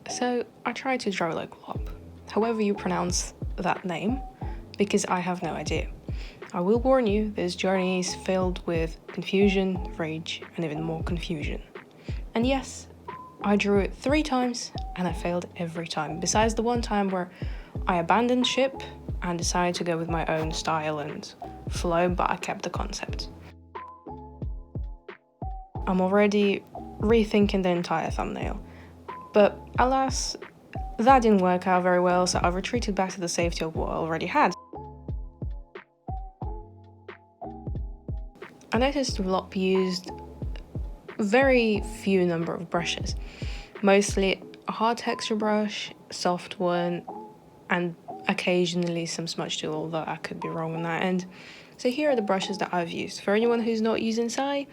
So I tried to draw like WLOP, however you pronounce that name, because I have no idea. I will warn you, this journey is filled with confusion, rage, and even more confusion. And yes, I drew it 3 times and I failed every time, besides the one time where I abandoned ship and decided to go with my own style and flow, but I kept the concept. I'm already rethinking the entire thumbnail, but alas, that didn't work out very well, so I retreated back to the safety of what I already had. I noticed WLOP used very few number of brushes, mostly a hard texture brush, soft one, and occasionally some smudge tool, although I could be wrong on that end. So here are the brushes that I've used. For anyone who's not using Sai,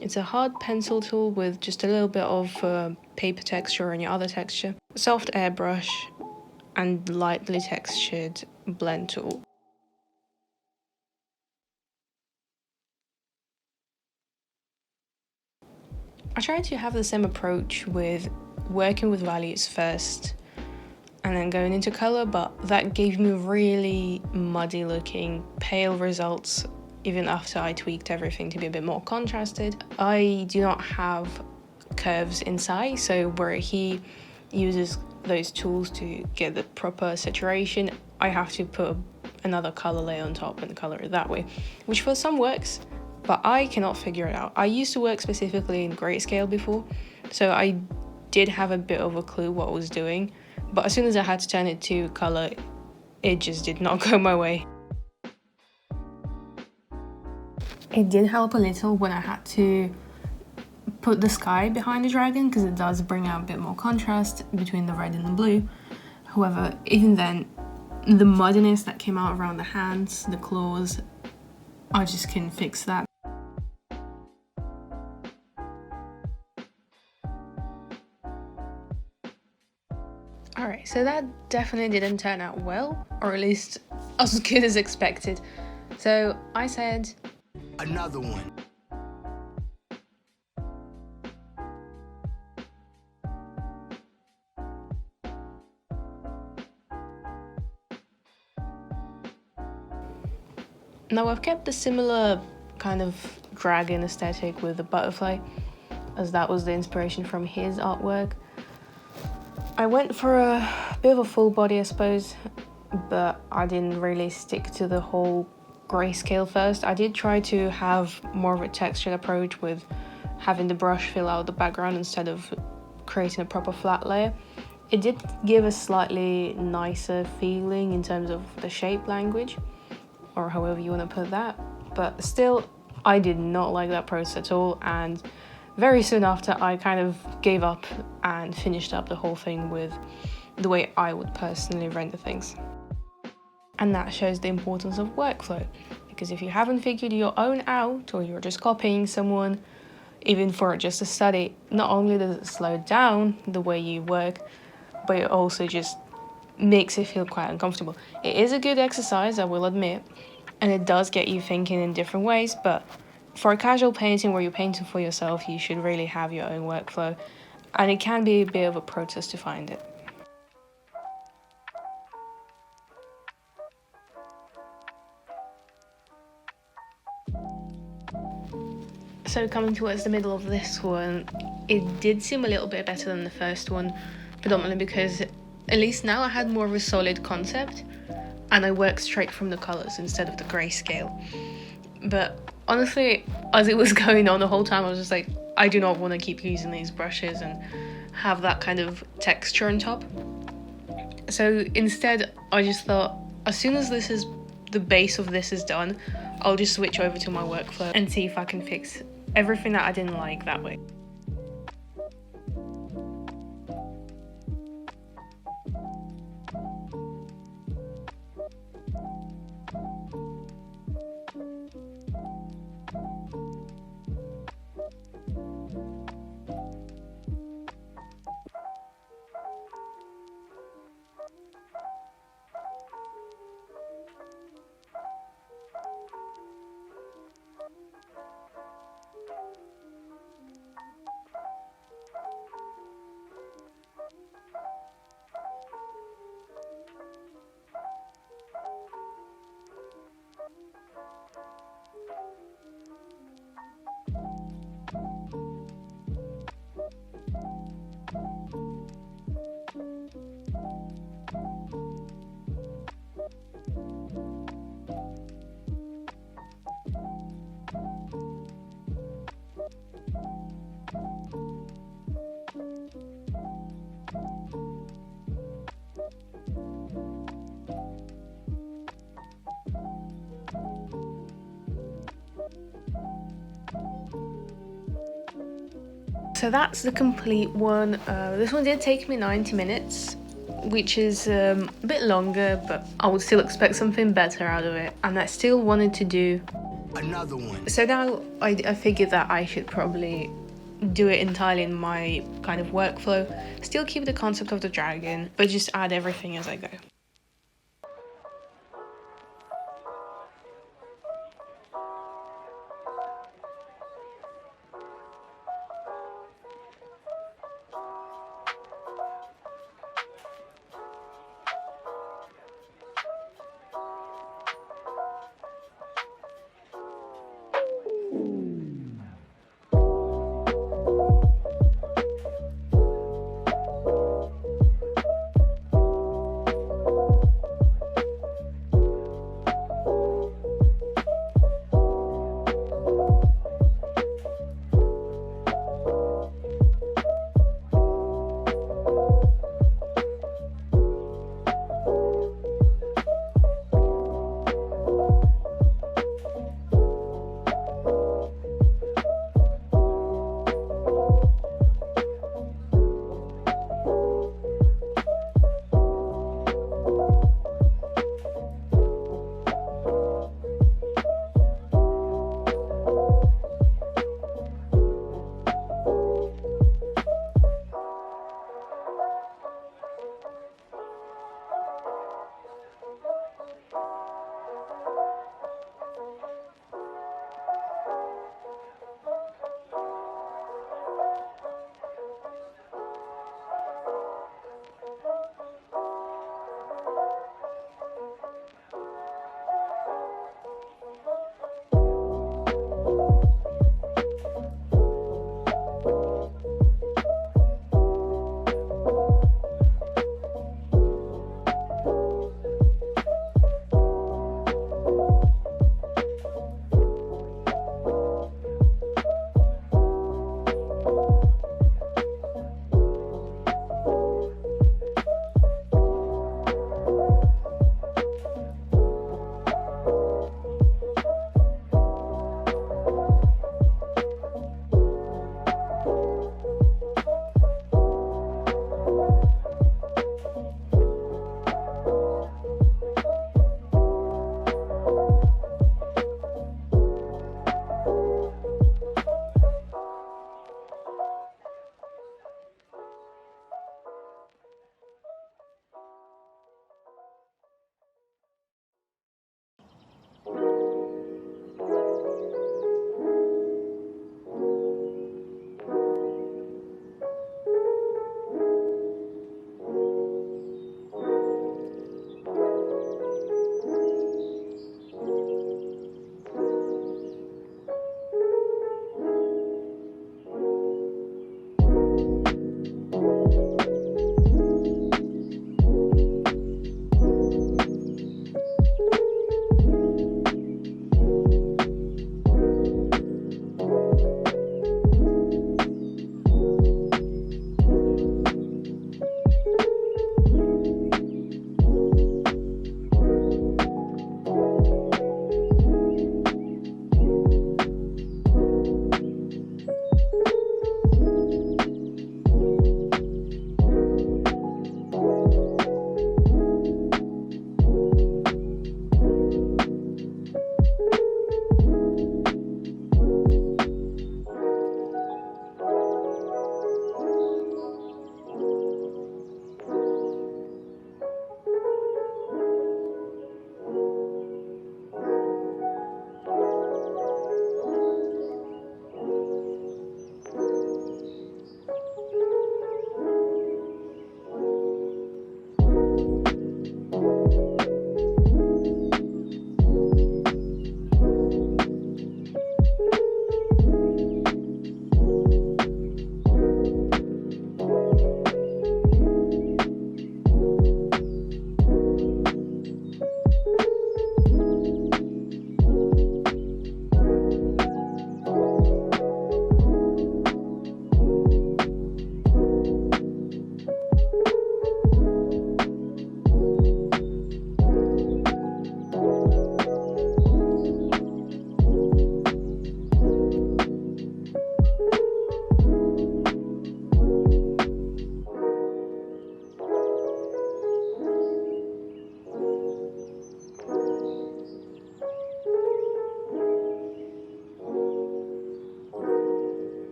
it's a hard pencil tool with just a little bit of paper texture and your other texture, soft airbrush, and lightly textured blend tool. I tried to have the same approach with working with values first and then going into color, but that gave me really muddy looking, pale results even after I tweaked everything to be a bit more contrasted. I do not have curves inside, so where he uses those tools to get the proper saturation, I have to put another color layer on top and color it that way, which for some works, but I cannot figure it out. I used to work specifically in grayscale before, so I did have a bit of a clue what I was doing, but as soon as I had to turn it to color, it just did not go my way. It did help a little when I had to put the sky behind the dragon, because it does bring out a bit more contrast between the red and the blue. However, even then, the muddiness that came out around the hands, the claws, I just couldn't fix that. Alright, so that definitely didn't turn out well, or at least as good as expected. So I said, another one. Now I've kept a similar kind of dragon aesthetic with the butterfly, as that was the inspiration from his artwork. I went for a bit of a full body, I suppose, but I didn't really stick to the whole grayscale first. I did try to have more of a textured approach with having the brush fill out the background instead of creating a proper flat layer. It did give a slightly nicer feeling in terms of the shape language, or however you want to put that, but still, I did not like that process at all, and very soon after I kind of gave up and finished up the whole thing with the way I would personally render things. And that shows the importance of workflow, because if you haven't figured your own out, or you're just copying someone, even for just a study, not only does it slow down the way you work, but it also just makes it feel quite uncomfortable. It is a good exercise, I will admit, and it does get you thinking in different ways, but for a casual painting where you're painting for yourself, you should really have your own workflow, and it can be a bit of a process to find it. So coming towards the middle of this one, it did seem a little bit better than the first one, predominantly because at least now I had more of a solid concept, and I worked straight from the colours instead of the grayscale. But honestly, as it was going on the whole time, I was just like, I do not want to keep using these brushes and have that kind of texture on top. So instead, I just thought, as soon as the base of this is done, I'll just switch over to my workflow and see if I can fix everything that I didn't like that way. So that's the complete one. This one did take me 90 minutes, which is a bit longer, but I would still expect something better out of it, and I still wanted to do another one. So now I figured that I should probably do it entirely in my kind of workflow, still keep the concept of the dragon, but just add everything as I go.